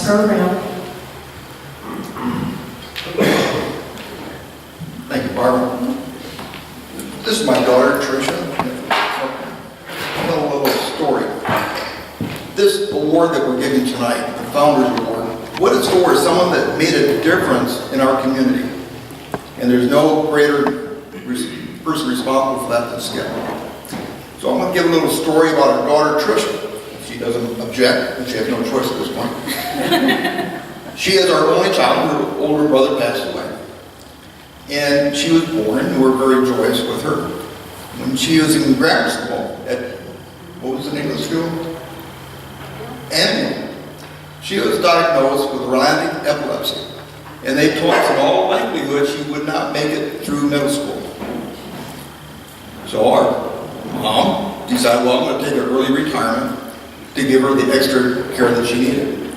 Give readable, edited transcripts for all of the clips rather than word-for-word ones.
program. Thank you, Barbara. This is my daughter, Tricia. A little story. This award that we're giving tonight, the Founders Award, what it's for is someone that made a difference in our community. And there's no greater person responsible for that than Skip. So I'm going to give a little story about our daughter, Tricia. She doesn't object, but she has no choice at this point. She is our only child. Her older brother passed away. And she was born, and we're very joyous with her. When she was in grammar school at, what was the name of the school? Amway. She was diagnosed with Rolandic epilepsy. And they told us in all likelihood she would not make it through middle school. So our mom decided, well, I'm going to take her early retirement to give her the extra care that she needed.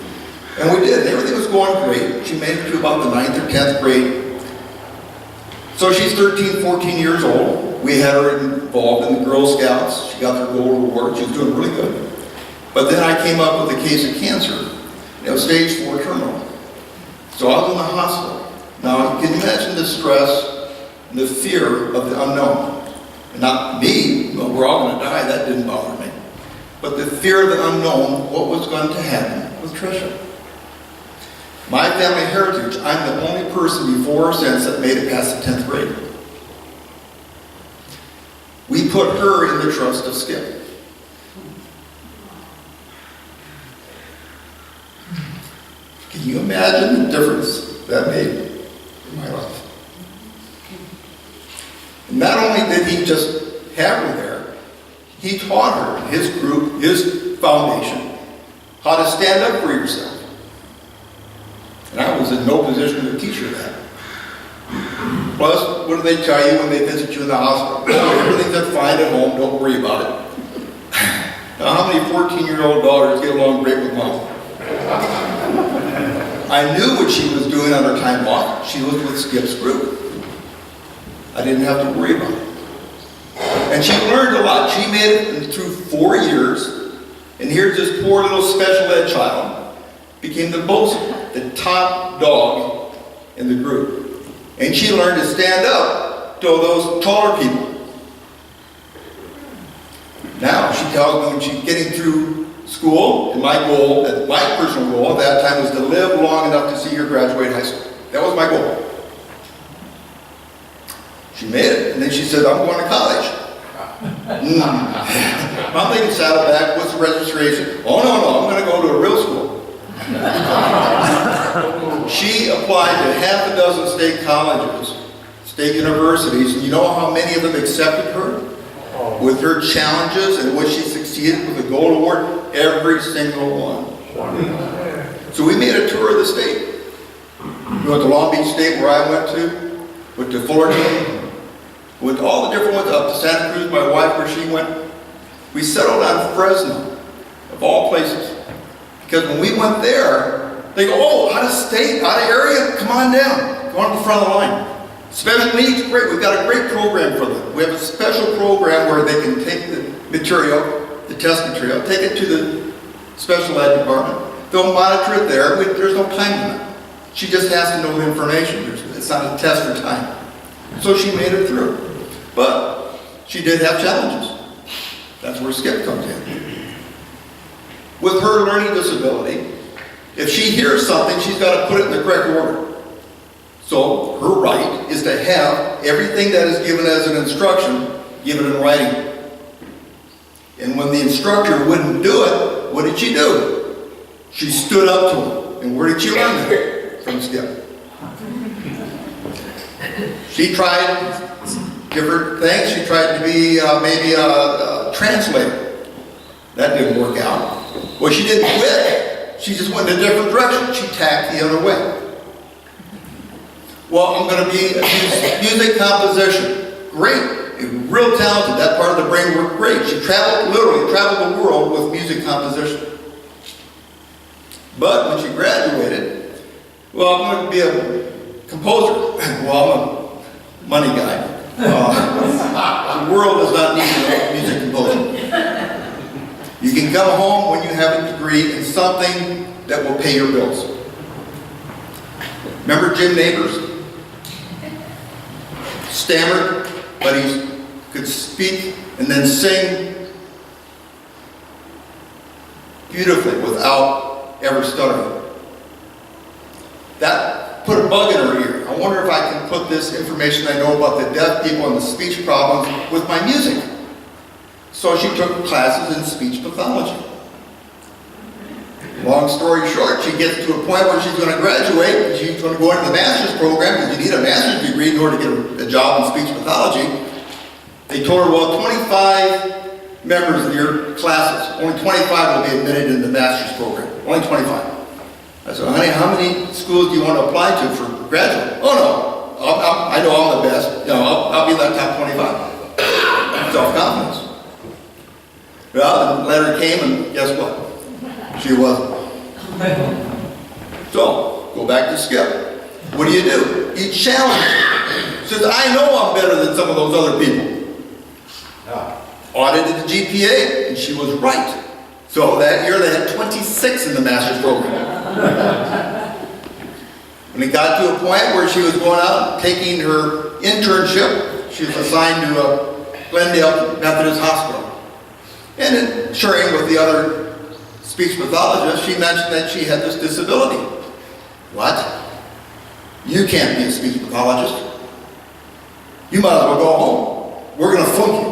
And we did. Everything was going great. She made it to about the 9th or 10th grade. So she's 13, 14 years old. We had her involved in the Girl Scouts. She got her gold award. She was doing really good. But then I came up with a case of cancer. It was stage 4 terminal. So I was in the hospital. Now, can you imagine the stress and the fear of the unknown? And not me, well, we're all going to die. That didn't bother me. But the fear of the unknown, what was going to happen with Tricia. My family heritage, I'm the only person before or since that made it past the 10th grade. We put her in the trust of Skip. Can you imagine the difference that made in my life? And not only did he just have her there, he taught her, his group, his foundation, how to stand up for yourself. And I was in no position to teach her that. Plus, what do they tell you when they visit you in the hospital? Oh, everything's fine at home, don't worry about it. Now, how many 14-year-old daughters get along great with mom? I knew what she was doing on her time off. She was with Skip's group. I didn't have to worry about it. And she learned a lot. She made it through 4 years. And here's this poor little special ed child became the bosun, the top dog in the group. And she learned to stand up to those taller people. Now she tells me when she's getting through school, and my goal, my personal goal at that time was to live long enough to see her graduate high school. That was my goal. She made it, and then she said, I'm going to college. I'm thinking Saddleback, what's the registration? Oh no, I'm going to go to a real school. She applied to half a dozen state colleges, state universities, and you know how many of them accepted her? With her challenges and what she succeeded with the gold award, every single one. So we made a tour of the state. We went to Long Beach State, where I went to Fullerton, went to all the different ones, up to Santa Cruz, my wife, where she went. We settled on Fresno, of all places. Because when we went there, they go, oh, out of state, out of area, come on down. Go on to the front of the line. Special needs, great. We've got a great program for them. We have a special program where they can take the material, the test material, take it to the special ed department. They'll monitor it there. There's no time limit. She just has to know the information. It's not a test for time. So she made it through. But she did have challenges. That's where Skip comes in. With her learning disability, if she hears something, she's got to put it in the correct order. So her right is to have everything that is given as an instruction given in writing. And when the instructor wouldn't do it, what did she do? She stood up to him. And where did she learn that? From Skip. She tried different things. She tried to be maybe a translator. That didn't work out. Well, she didn't quit. She just went in a different direction. She tacked the other way. Well, I'm going to be music composition. Great. Real talented. That part of the brain worked great. She literally traveled the world with music composition. But when she graduated, well, I'm going to be a composer. Well, I'm a money guy. The world does not need a music composer. You can come home when you have a degree in something that will pay your bills. Remember Jim Neighbors? Stammered, but he could speak and then sing beautifully without ever stuttering. That put a bug in her ear. I wonder if I can put this information I know about the deaf people and the speech problems with my music. So she took classes in speech pathology. Long story short, she gets to a point where she's going to graduate and she's going to go into the master's program because you need a master's degree in order to get a job in speech pathology. They told her, well, 25 members of your classes, only 25 will be admitted in the master's program. Only 25. I said, honey, how many schools do you want to apply to for graduate? Oh no, I know I'm the best. I'll be in that top 25. Self-confidence. Well, the letter came and guess what? She wasn't. So, go back to Skip. What do? You challenge her. She says, I know I'm better than some of those other people. Audited the GPA, and she was right. So that year they had 26 in the master's program. When it got to a point where she was going out and taking her internship, she was assigned to Glendale Methodist Hospital. And in sharing with the other speech pathologist, she mentioned that she had this disability. What? You can't be a speech pathologist. You might as well go home. We're going to flunk you.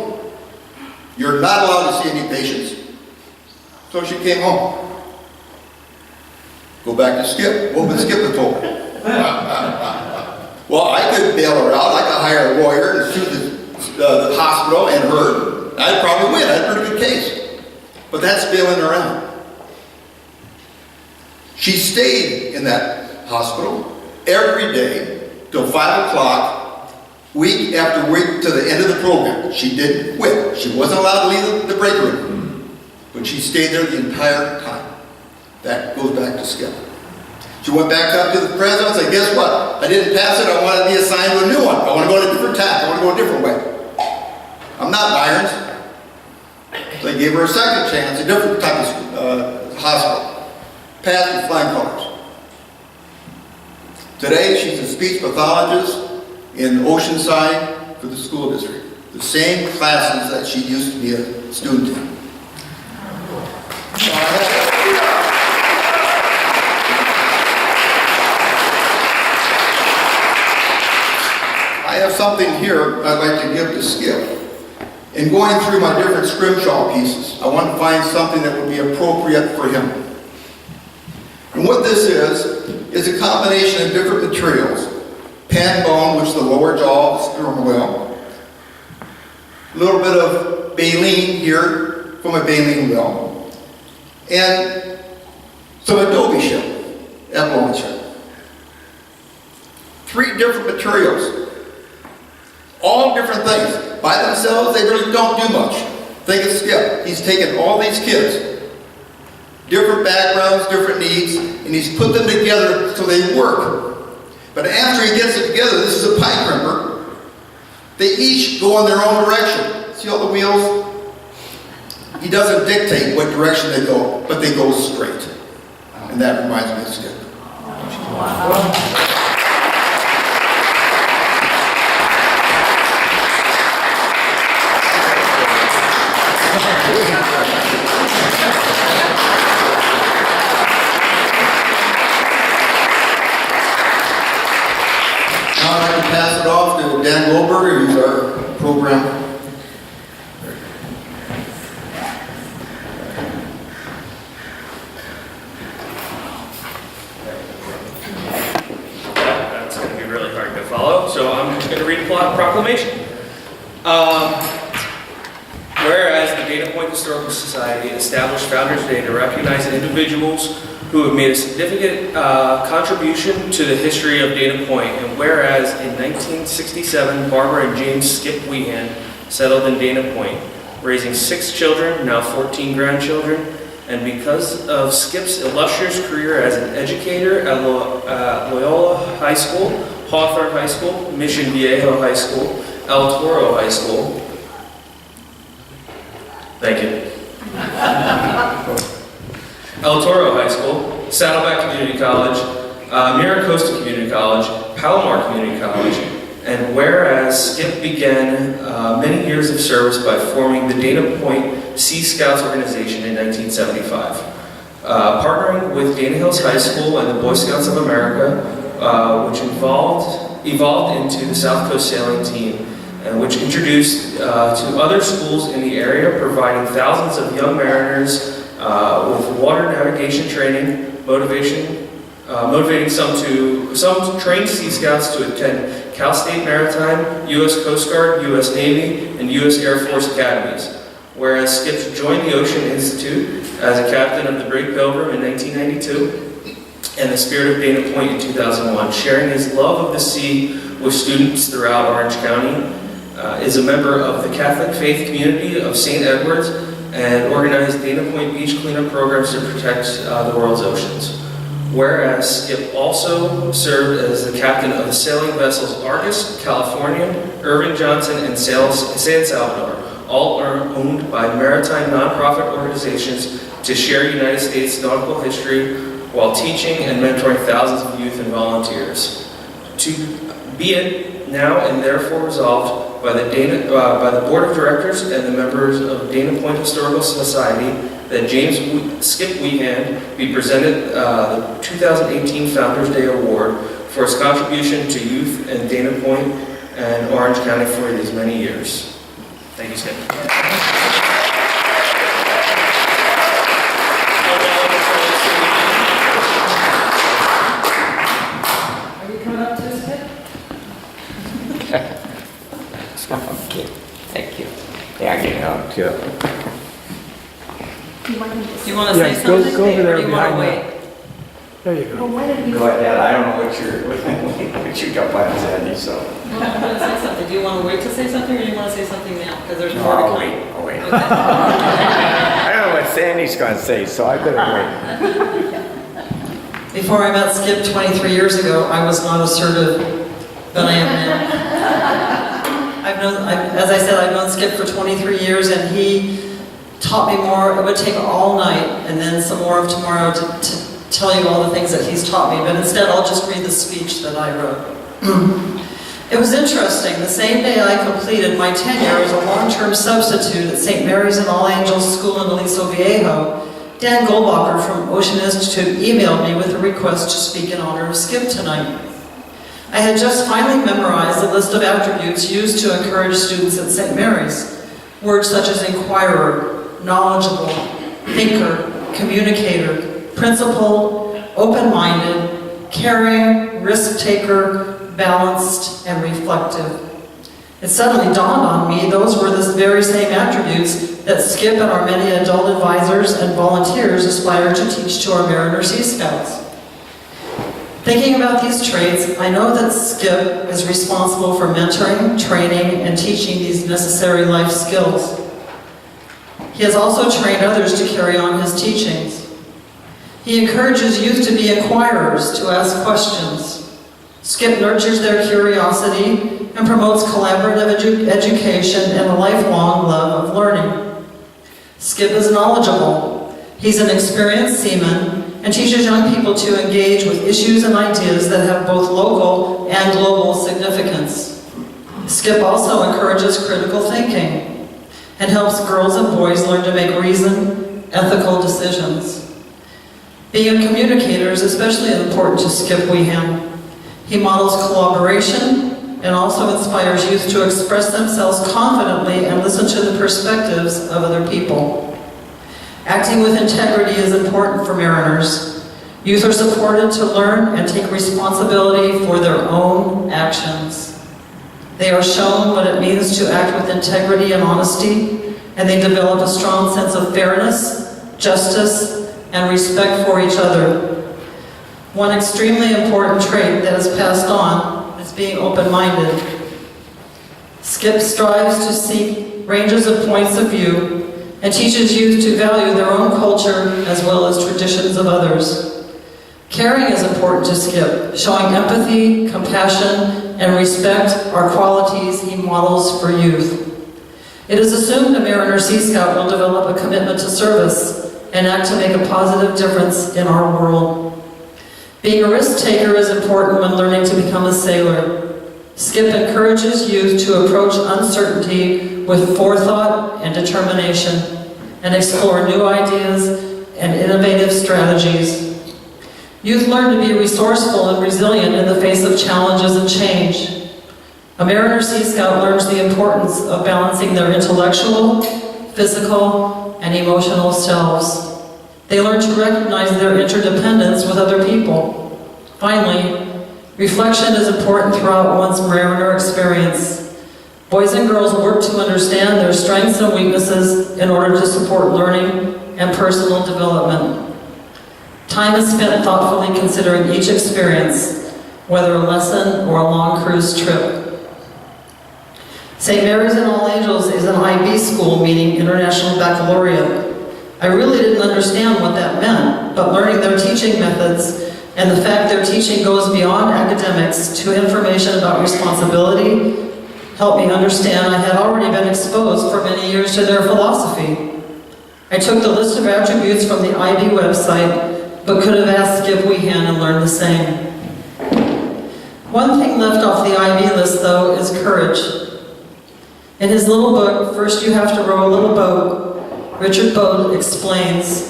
You're not allowed to see any patients. So she came home. Go back to Skip. What would Skip have told her? Well, I could bail her out. I could hire a lawyer and sue the hospital and her. I'd probably win. I had a pretty good case. But that's bailing her out. She stayed in that hospital every day till 5 o'clock, week after week to the end of the program. She didn't quit. She wasn't allowed to leave the break room. But she stayed there the entire time. That goes back to Skip. She went back up to the president and said, guess what? I didn't pass it. I want to be assigned to a new one. I want to go on a different tack. I want to go a different way. I'm not Irons. So they gave her a second chance, a different type of hospital. Passed with flying colors. Today, she's a speech pathologist in Oceanside for the school district. The same classes that she used to be a student in. I have something here I'd like to give to Skip. In going through my different scrimshaw pieces, I want to find something that would be appropriate for him. And what this is a combination of different materials. Pan bone, which is the lower jaw of the sperm whale. A little bit of baleen here from a baleen whale. And some adobe shell, abalone shell. 3 different materials. All different things. By themselves, they really don't do much. Think of Skip. He's taken all these kids, different backgrounds, different needs, and he's put them together so they work. But after he gets it together, this is a pie crimper, they each go in their own direction. See all the wheels? He doesn't dictate what direction they go, but they go straight. And that reminds me of Skip. Now I'd like to pass it off to Dan Goldberger, who's our program. That's going to be really hard to follow, so I'm just going to read a proclamation. Whereas the Dana Point Historical Society established Founders Day to recognize individuals who have made a significant contribution to the history of Dana Point, and whereas in 1967, Barbara and James Skip Wehan settled in Dana Point, raising 6 children, now 14 grandchildren, and because of Skip's illustrious career as an educator at Loyola High School, Hawthorne High School, Mission Viejo High School, El Toro High School. Thank you. El Toro High School, Saddleback Community College, Miracosta Community College, Palomar Community College, and whereas Skip began many years of service by forming the Dana Point Sea Scouts organization in 1975. Partnering with Dana Hills High School and the Boy Scouts of America, which evolved into the South Coast Sailing Team, and which introduced to other schools in the area, providing thousands of young mariners with water navigation training, motivating some trained Sea Scouts to attend Cal State Maritime, U.S. Coast Guard, U.S. Navy, and U.S. Air Force academies. Whereas Skip joined the Ocean Institute as a captain of the Brig Pilgrim in 1992 and the Spirit of Dana Point in 2001, sharing his love of the sea with students throughout Orange County, is a member of the Catholic faith community of St. Edwards, and organized Dana Point beach cleanup programs to protect the world's oceans. Whereas Skip also served as the captain of the sailing vessels Argus, California, Irving Johnson, and San Salvador. All are owned by maritime nonprofit organizations to share United States nautical history while teaching and mentoring thousands of youth and volunteers. To be it now and therefore resolved by the Board of Directors and the members of Dana Point Historical Society that James Skip Wehan be presented the 2018 Founders Day Award for his contribution to youth in Dana Point and Orange County for these many years. Thank you, Skip. Are you coming up to Skip? Okay, thank you. Yeah, I get out too. You want to say Yeah, go something? over there Or do you want to behind wait? There you go. Go ahead, I don't know what you got plans, Andy, so. Well, I'm going to say something. Do you want to wait to say something, or do you want to say something now? Because there's No, more to I'll come. wait, I'll wait. I don't know what Sandy's gonna say, so I better wait. Before I met Skip 23 years ago, I was not assertive, but I am now. As I said, I've known Skip for 23 years, and he taught me more. It would take all night and then some more of tomorrow to tell you all the things that he's taught me, but instead I'll just read the speech that I wrote. It was interesting. The same day I completed my tenure as a long-term substitute at St. Mary's and All Angels School in Aliso Viejo, Dan Goldbacher from Ocean Institute emailed me with a request to speak in honor of Skip tonight. I had just finally memorized a list of attributes used to encourage students at St. Mary's. Words such as inquirer, knowledgeable, thinker, communicator, principled, open-minded, caring, risk-taker, balanced, and reflective. It suddenly dawned on me those were the very same attributes that Skip and our many adult advisors and volunteers aspire to teach to our Mariner Sea Scouts. Thinking about these traits, I know that Skip is responsible for mentoring, training, and teaching these necessary life skills. He has also trained others to carry on his teachings. He encourages youth to be inquirers, to ask questions. Skip nurtures their curiosity and promotes collaborative education and a lifelong love of learning. Skip is knowledgeable. He's an experienced seaman and teaches young people to engage with issues and ideas that have both local and global significance. Skip also encourages critical thinking and helps girls and boys learn to make reasoned, ethical decisions. Being a communicator is especially important to Skip Wehan. He models collaboration and also inspires youth to express themselves confidently and listen to the perspectives of other people. Acting with integrity is important for mariners. Youth are supported to learn and take responsibility for their own actions. They are shown what it means to act with integrity and honesty, and they develop a strong sense of fairness, justice, and respect for each other. One extremely important trait that is passed on is being open-minded. Skip strives to seek ranges of points of view and teaches youth to value their own culture as well as traditions of others. Caring is important to Skip. Showing empathy, compassion, and respect are qualities he models for youth. It is assumed a Mariner Sea Scout will develop a commitment to service, and act to make a positive difference in our world. Being a risk taker is important when learning to become a sailor. Skip encourages youth to approach uncertainty with forethought and determination, and explore new ideas and innovative strategies. Youth learn to be resourceful and resilient in the face of challenges and change. A Mariner Sea Scout learns the importance of balancing their intellectual, physical, and emotional selves. They learn to recognize their interdependence with other people. Finally, reflection is important throughout one's Mariner experience. Boys and girls work to understand their strengths and weaknesses in order to support learning and personal development. Time is spent thoughtfully considering each experience, whether a lesson or a long cruise trip. St. Mary's and All Angels is an IB school, meaning International Baccalaureate. I really didn't understand what that meant, but learning their teaching methods and the fact their teaching goes beyond academics to information about responsibility helped me understand I had already been exposed for many years to their philosophy. I took the list of attributes from the IB website, but could have asked Skip Wehan and learned the same. One thing left off the IB list, though, is courage. In his little book, First You Have to Row a Little Boat, Richard Bode explains,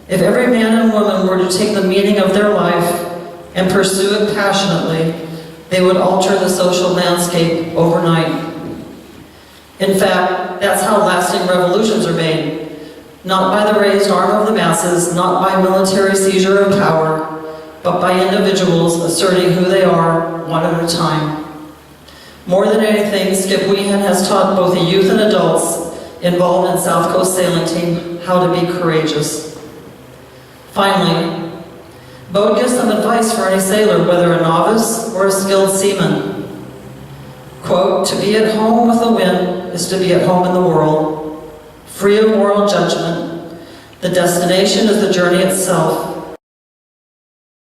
if every man and woman were to take the meaning of their life and pursue it passionately, they would alter the social landscape overnight. In fact, that's how lasting revolutions are made. Not by the raised arm of the masses, not by military seizure of power, but by individuals asserting who they are one at a time. More than anything, Skip Wehan has taught both the youth and adults involved in South Coast Sailing Team how to be courageous. Finally, Bode gives some advice for any sailor, whether a novice or a skilled seaman. Quote, to be at home with the wind is to be at home in the world, free of moral judgment. The destination is the journey itself.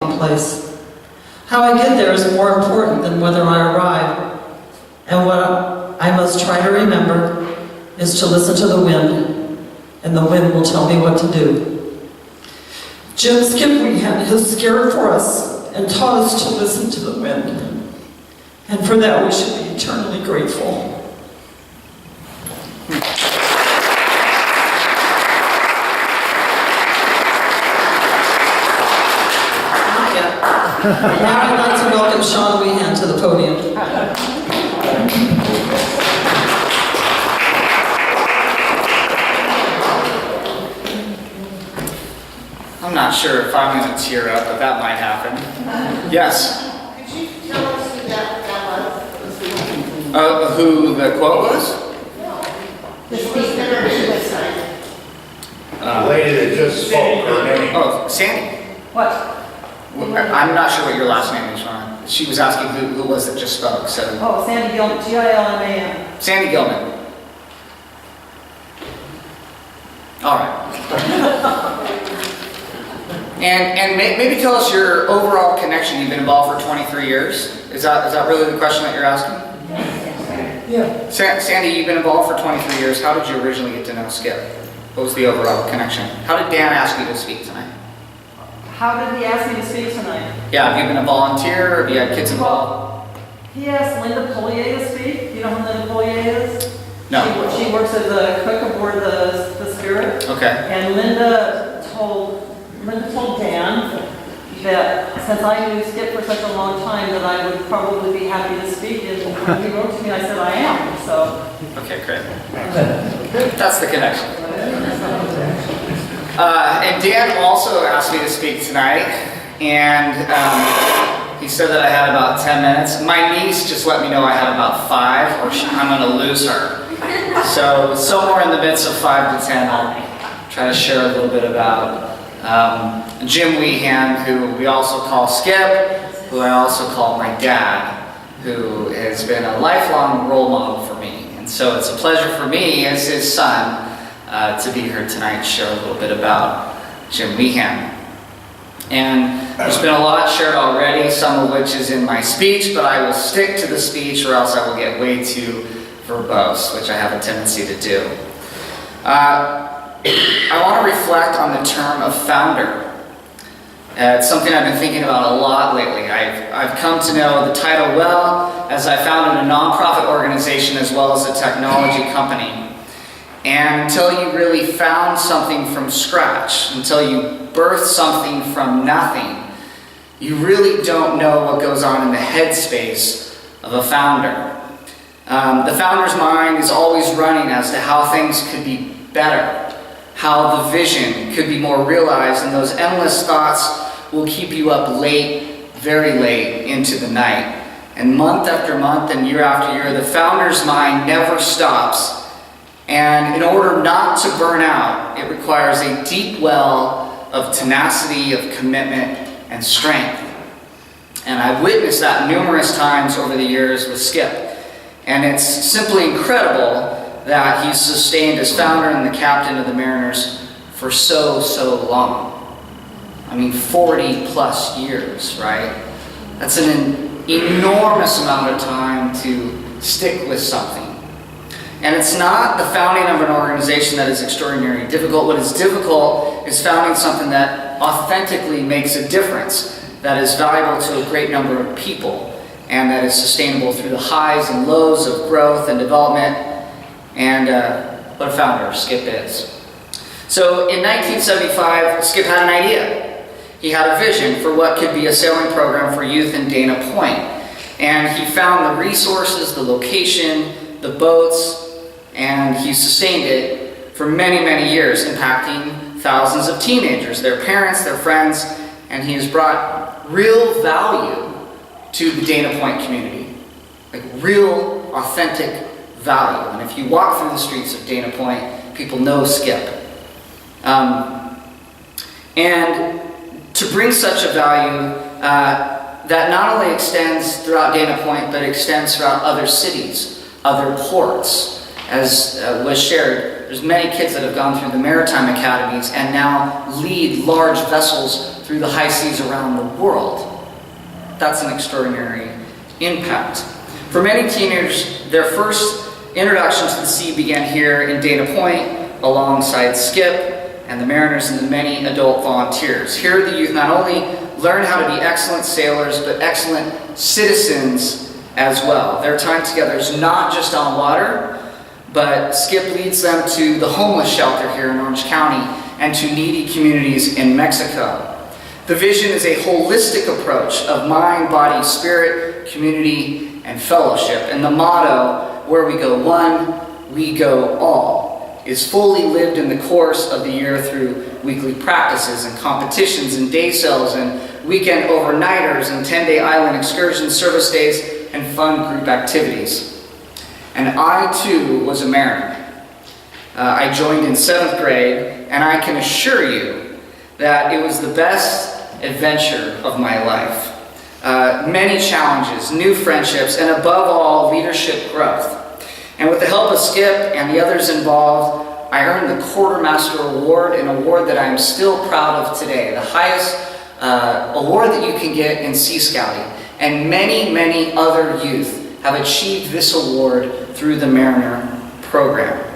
Place. How I get there is more important than whether I arrive. And what I must try to remember is to listen to the wind, and the wind will tell me what to do. Jim Skip Wehan has scared for us and taught us to listen to the wind. And for that we should be eternally grateful. Not yet. Now I'd like to welcome Sean Wehan to the podium. I'm not sure if I'm going to tear up, but that might happen. Yes? Could you tell us who that was? Who the quote was? The speaker website. Lady that just spoke, her name. Oh, Sandy. What? I'm not sure what your last name is, Ron. She was asking who was that just spoke, so. Oh, Sandy Gilman, Gilman. Sandy Gilman. All right. And maybe tell us your overall connection. You've been involved for 23 years. Is that really the question that you're asking? Yeah. Sandy, you've been involved for 23 years. How did you originally get to know Skip? What was the overall connection? How did Dan ask you to speak tonight? How did he ask me to speak tonight? Yeah, have you been a volunteer or have you had kids involved? He asked Linda Polier to speak. You know who Linda Polier is? No. She works as a cook aboard the Spirit. Okay. And Linda told Dan that since I knew Skip for such a long time that I would probably be happy to speak. And when he wrote to me, I said I am. So. Okay, great. That's the connection. And Dan also asked me to speak tonight, and he said that I had about 10 minutes. My niece just let me know I had about 5, or I'm going to lose her. So somewhere in the midst of 5 to 10, I'll try to share a little bit about Jim Wehan, who we also call Skip, who I also call my dad, who has been a lifelong role model for me. And so it's a pleasure for me as his son to be here tonight and share a little bit about Jim Wehan. And there's been a lot shared already, some of which is in my speech, but I will stick to the speech or else I will get way too verbose, which I have a tendency to do. I want to reflect on the term of founder. It's something I've been thinking about a lot lately. I've come to know the title well as I founded a nonprofit organization as well as a technology company. And until you really found something from scratch, until you birthed something from nothing, you really don't know what goes on in the headspace of a founder. The founder's mind is always running as to how things could be better, how the vision could be more realized, and those endless thoughts will keep you up late, very late into the night. And month after month and year after year, the founder's mind never stops. And in order not to burn out, it requires a deep well of tenacity, of commitment, and strength. And I've witnessed that numerous times over the years with Skip. And it's simply incredible that he's sustained as founder and the captain of the Mariners for so long. I mean, 40 plus years, right? That's an enormous amount of time to stick with something. And it's not the founding of an organization that is extraordinarily difficult. What is difficult is founding something that authentically makes a difference, that is valuable to a great number of people, and that is sustainable through the highs and lows of growth and development, and what a founder Skip is. So in 1975, Skip had an idea. He had a vision for what could be a sailing program for youth in Dana Point. And he found the resources, the location, the boats, and he sustained it for many years, impacting thousands of teenagers, their parents, their friends, and he has brought real value to the Dana Point community. Like real, authentic value. And if you walk through the streets of Dana Point, people know Skip. And to bring such a value that not only extends throughout Dana Point, but extends throughout other cities, other ports. As was shared, there's many kids that have gone through the maritime academies and now lead large vessels through the high seas around the world. That's an extraordinary impact. For many teenagers, their first introduction to the sea began here in Dana Point alongside Skip and the Mariners and the many adult volunteers. Here the youth not only learn how to be excellent sailors, but excellent citizens as well. Their time together is not just on water, but Skip leads them to the homeless shelter here in Orange County and to needy communities in Mexico. The vision is a holistic approach of mind, body, spirit, community, and fellowship. And the motto, where we go one, we go all, is fully lived in the course of the year through weekly practices and competitions and day sails and weekend overnighters and 10-day island excursions, service days, and fun group activities. And I too was a mariner. I joined in 7th grade, and I can assure you that it was the best adventure of my life. Many challenges, new friendships, and above all, leadership growth. And with the help of Skip and the others involved, I earned the Quartermaster Award, an award that I am still proud of today, the highest award that you can get in Sea Scouting. And many other youth have achieved this award through the Mariner program.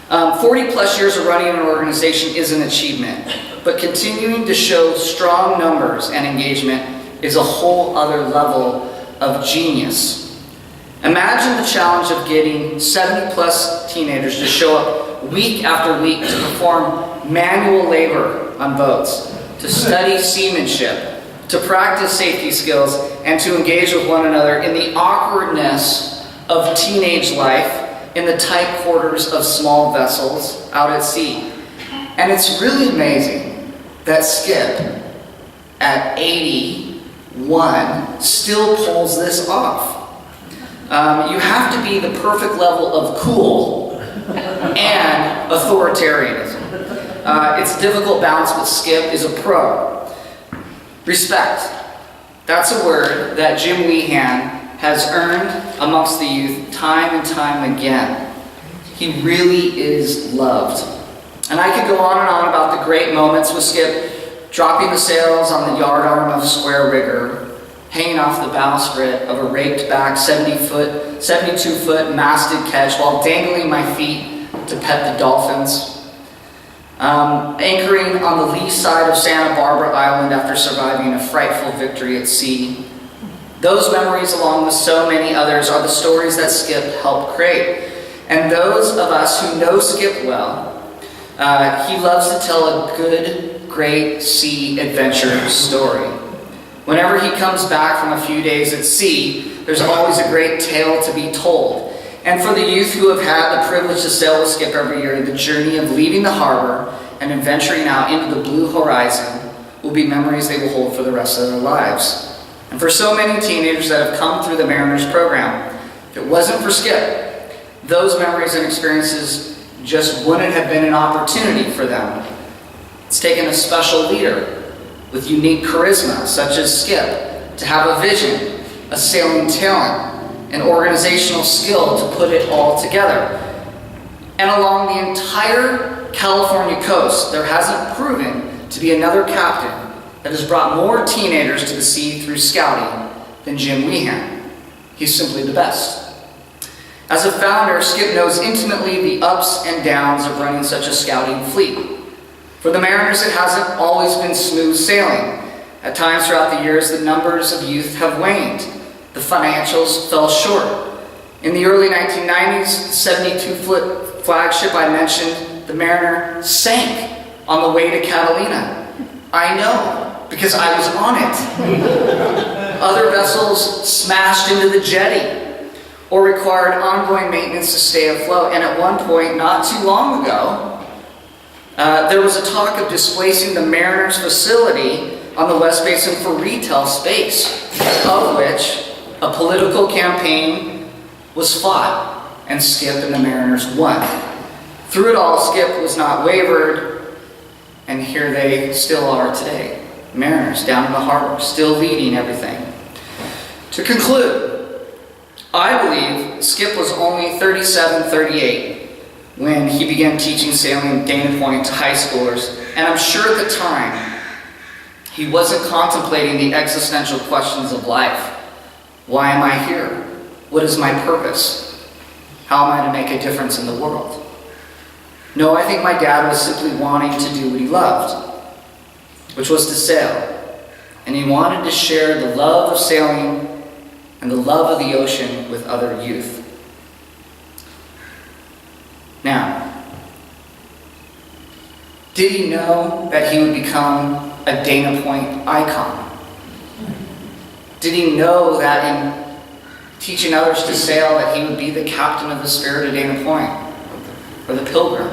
40 plus years of running an organization is an achievement, but continuing to show strong numbers and engagement is a whole other level of genius. Imagine the challenge of getting 70 plus teenagers to show up week after week to perform manual labor on boats, to study seamanship, to practice safety skills, and to engage with one another in the awkwardness of teenage life in the tight quarters of small vessels out at sea. And it's really amazing that Skip, at 81, still pulls this off. You have to be the perfect level of cool and authoritarianism. It's a difficult balance, but Skip is a pro. Respect. That's a word that Jim Wehan has earned amongst the youth time and time again. He really is loved. And I could go on and on about the great moments with Skip, dropping the sails on the yardarm of a square rigger, hanging off the bowsprit of a raked back 72-foot masted ketch while dangling my feet to pet the dolphins. Anchoring on the lee side of Santa Barbara Island after surviving a frightful victory at sea. Those memories, along with so many others, are the stories that Skip helped create. And those of us who know Skip well, he loves to tell a good, great sea adventure story. Whenever he comes back from a few days at sea, there's always a great tale to be told. And for the youth who have had the privilege to sail with Skip every year, the journey of leaving the harbor and adventuring out into the blue horizon will be memories they will hold for the rest of their lives. And for so many teenagers that have come through the Mariners program, if it wasn't for Skip, those memories and experiences just wouldn't have been an opportunity for them. It's taken a special leader with unique charisma, such as Skip, to have a vision, a sailing talent, an organizational skill to put it all together. And along the entire California coast, there hasn't proven to be another captain that has brought more teenagers to the sea through scouting than Jim Wehan. He's simply the best. As a founder, Skip knows intimately the ups and downs of running such a scouting fleet. For the Mariners, it hasn't always been smooth sailing. At times throughout the years, the numbers of youth have waned. The financials fell short. In the early 1990s, the 72-foot flagship I mentioned, the Mariner, sank on the way to Catalina. I know, because I was on it. Other vessels smashed into the jetty or required ongoing maintenance to stay afloat. And at one point, not too long ago, there was a talk of displacing the Mariners facility on the West Basin for retail space, of which a political campaign was fought, and Skip and the Mariners won. Through it all, Skip was not wavered, and here they still are today. Mariners down in the harbor, still leading everything. To conclude, I believe Skip was only 37, 38 when he began teaching sailing at Dana Point to high schoolers, and I'm sure at the time he wasn't contemplating the existential questions of life. Why am I here? What is my purpose? How am I to make a difference in the world? No, I think my dad was simply wanting to do what he loved, which was to sail. And he wanted to share the love of sailing and the love of the ocean with other youth. Now, did he know that he would become a Dana Point icon? Did he know that in teaching others to sail that he would be the captain of the Spirit of Dana Point, or the Pilgrim,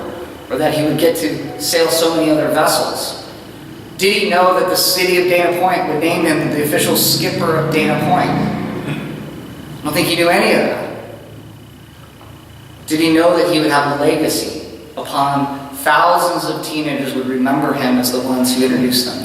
or that he would get to sail so many other vessels? Did he know that the city of Dana Point would name him the official skipper of Dana Point? I don't think he knew any of that. Did he know that he would have a legacy upon thousands of teenagers would remember him as the ones who introduced them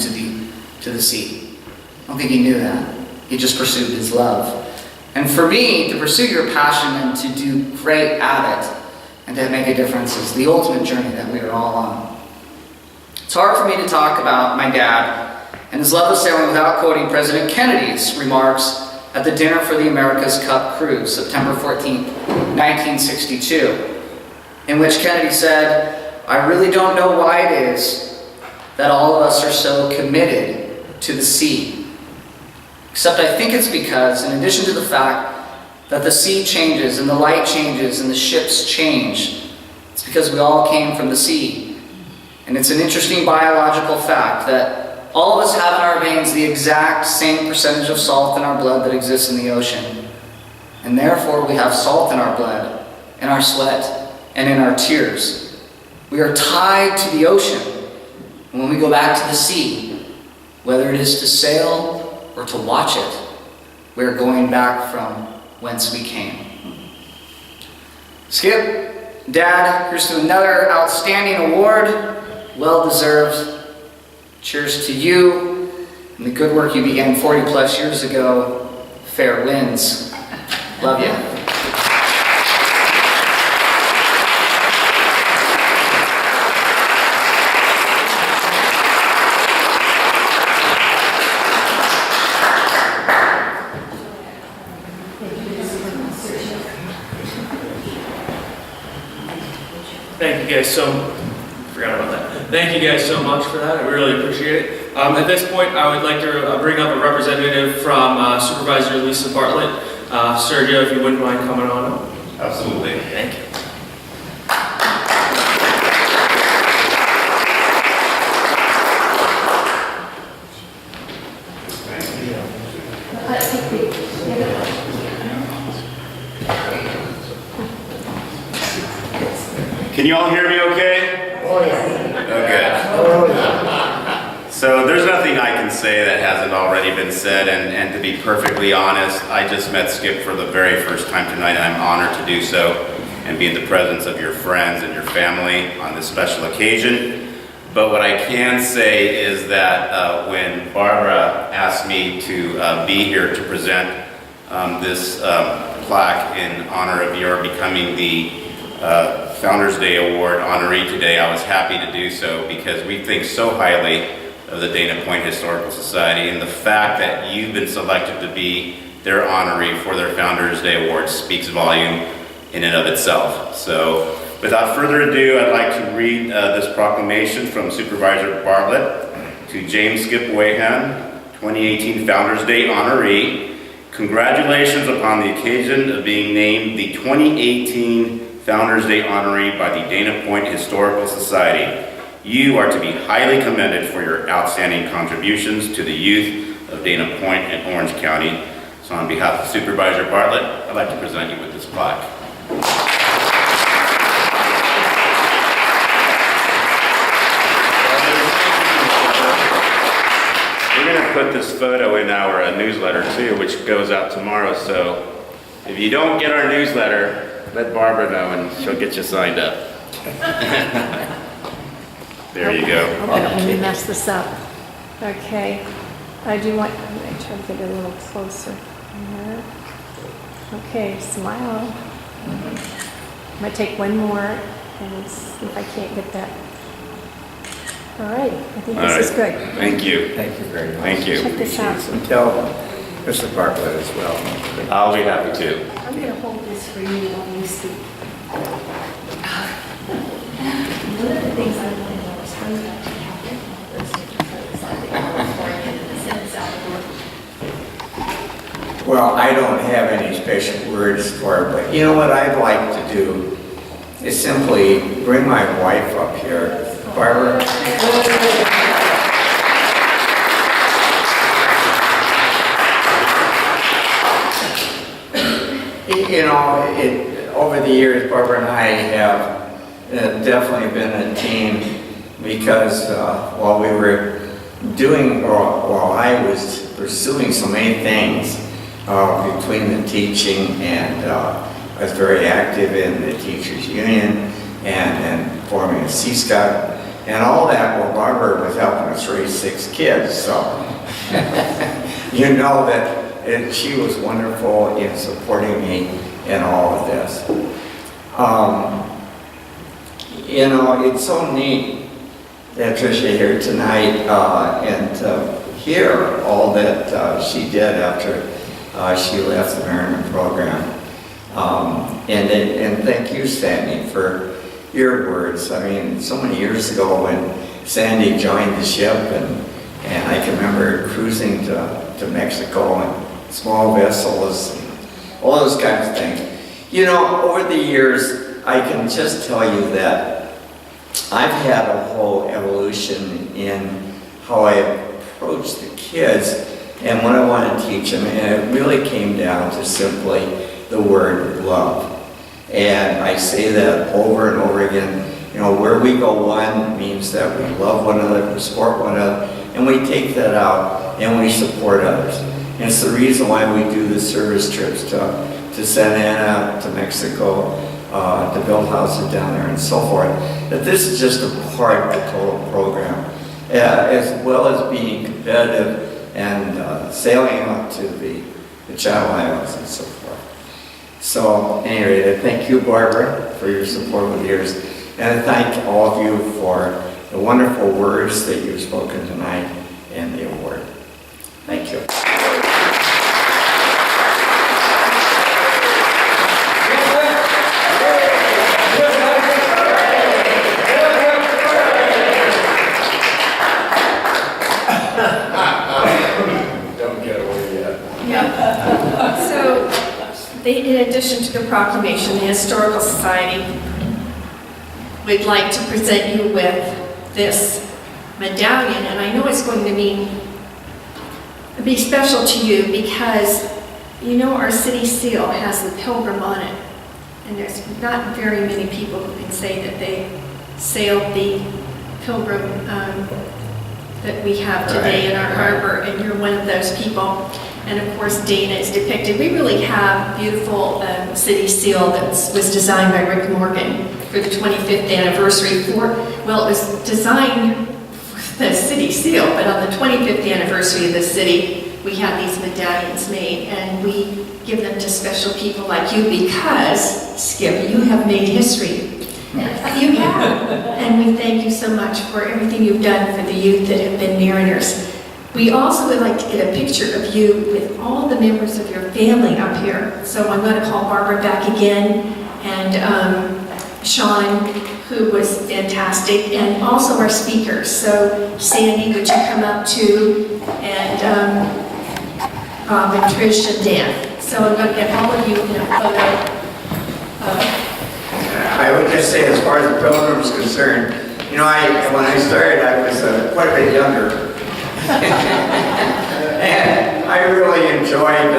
to the sea? I don't think he knew that. He just pursued his love. And for me, to pursue your passion and to do great at it and to make a difference is the ultimate journey that we are all on. It's hard for me to talk about my dad and his love of sailing without quoting President Kennedy's remarks at the Dinner for the America's Cup cruise, September 14, 1962, in which Kennedy said, "I really don't know why it is that all of us are so committed to the sea. Except I think it's because, in addition to the fact that the sea changes and the light changes and the ships change, it's because we all came from the sea. And it's an interesting biological fact that all of us have in our veins the exact same percentage of salt in our blood that exists in the ocean. And therefore we have salt in our blood, in our sweat, and in our tears. We are tied to the ocean. And when we go back to the sea, whether it is to sail or to watch it, we are going back from whence we came." Skip, Dad, here's to another outstanding award. Well deserved. Cheers to you and the good work you began 40 plus years ago. Fair winds. Love you. Thank you guys so, forgot about that. Thank you guys so much for that. I really appreciate it. At this point, I would like to bring up a representative from Supervisor Lisa Bartlett. Sergio, if you wouldn't mind coming on up. Absolutely. Thank you. Can you all hear me okay? Oh, yeah. Oh, good. So there's nothing I can say that hasn't already been said, and to be perfectly honest, I just met Skip for the very first time tonight, and I'm honored to do so and be in the presence of your friends and your family on this special occasion. But what I can say is that when Barbara asked me to be here to present this plaque in honor of your becoming the Founders Day Award honoree today, I was happy to do so because we think so highly of the Dana Point Historical Society, and the fact that you've been selected to be their honoree for their Founders Day Award speaks volume in and of itself. So without further ado, I'd like to read this proclamation from Supervisor Bartlett to James Skip Wehan, 2018 Founders Day honoree. Congratulations upon the occasion of being named the 2018 Founders Day honoree by the Dana Point Historical Society. You are to be highly commended for your outstanding contributions to the youth of Dana Point and Orange County. So on behalf of Supervisor Bartlett, I'd like to present you with this plaque. We're going to put this photo in our newsletter too, which goes out tomorrow. So if you don't get our newsletter, let Barbara know and she'll get you signed up. There you go. I don't want to mess this up. Okay. I do want, I'm going to try to get it a little closer. Here. Okay, smile. I'm going to take one more and see if I can't get that. All right, I think this is good. Thank you. Thank you very much. Thank you. Check this out. And tell Mr. Bartlett as well. I'll be happy to. I'm going to hold this for you while you speak. One of the things I want to know is how you actually have those different Well, I don't have any special words for it, but you know what I'd like to do is simply bring my wife up here. Barbara? You know, over the years, Barbara and I have definitely been a team because while we were doing, or while I was pursuing so many things between the teaching and I was very active in the teachers union and forming a C-Scout and all that, well, Barbara was helping us raise 6 kids, so you know that she was wonderful in supporting me in all of this. You know, it's so neat that Tricia here tonight and to hear all that she did after she left the Merriman program. And thank you, Sandy, for your words. I mean, so many years ago when Sandy joined the ship and I can remember cruising to Mexico and small vessels and all those kinds of things. You know, over the years, I can just tell you that I've had a whole evolution in how I approach the kids and what I want to teach them, and it really came down to simply the word love. And I say that over and over again. You know, where we go one means that we love one another, we support one another, and we take that out and we support others. And it's the reason why we do the service trips to Santa Ana, to Mexico, to build houses down there and so forth. That this is just a part of the total program, as well as being competitive and sailing out to the Channel Islands and so forth. So anyway, I thank you, Barbara, for your support over the years, and I thank all of you for the wonderful words that you've spoken tonight and the award. Thank you. Yeah. So, in addition to the proclamation, the Historical Society would like to present you with this medallion, and I know it's going to be special to you because you know our city seal has the pilgrim on it, and there's not very many people who can say that they sailed the pilgrim that we have today in our harbor, and you're one of those people. And of course, Dana is depicted. We really have beautiful city seal that was designed by Rick Morgan for the 25th anniversary. Well, it was designed for the city seal, but on the 25th anniversary of the city, we have these medallions made, and we give them to special people like you because, Skip, you have made history. You have. And we thank you so much for everything you've done for the youth that have been mariners. We also would like to get a picture of you with all the members of your family up here. So I'm going to call Barbara back again, and Sean, who was fantastic, and also our speakers. So Sandy, would you come up too, and Bob and Trish and Dan. So I'm going to get all of you in a photo. I would just say, as far as the pilgrim is concerned, you know, when I started, I was quite a bit younger. And I really enjoyed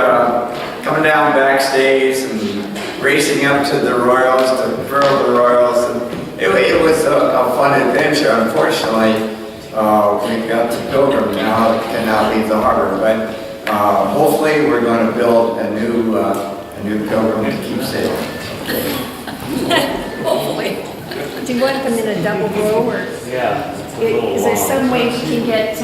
coming down backstage and racing up to the Royals, to furl the Royals. And it was a fun adventure. Unfortunately, we've got the pilgrim now that cannot leave the harbor. But hopefully we're going to build a new pilgrim to keep sailing. Hopefully. Do you want them in a double row, or? Yeah. Is there some way we can get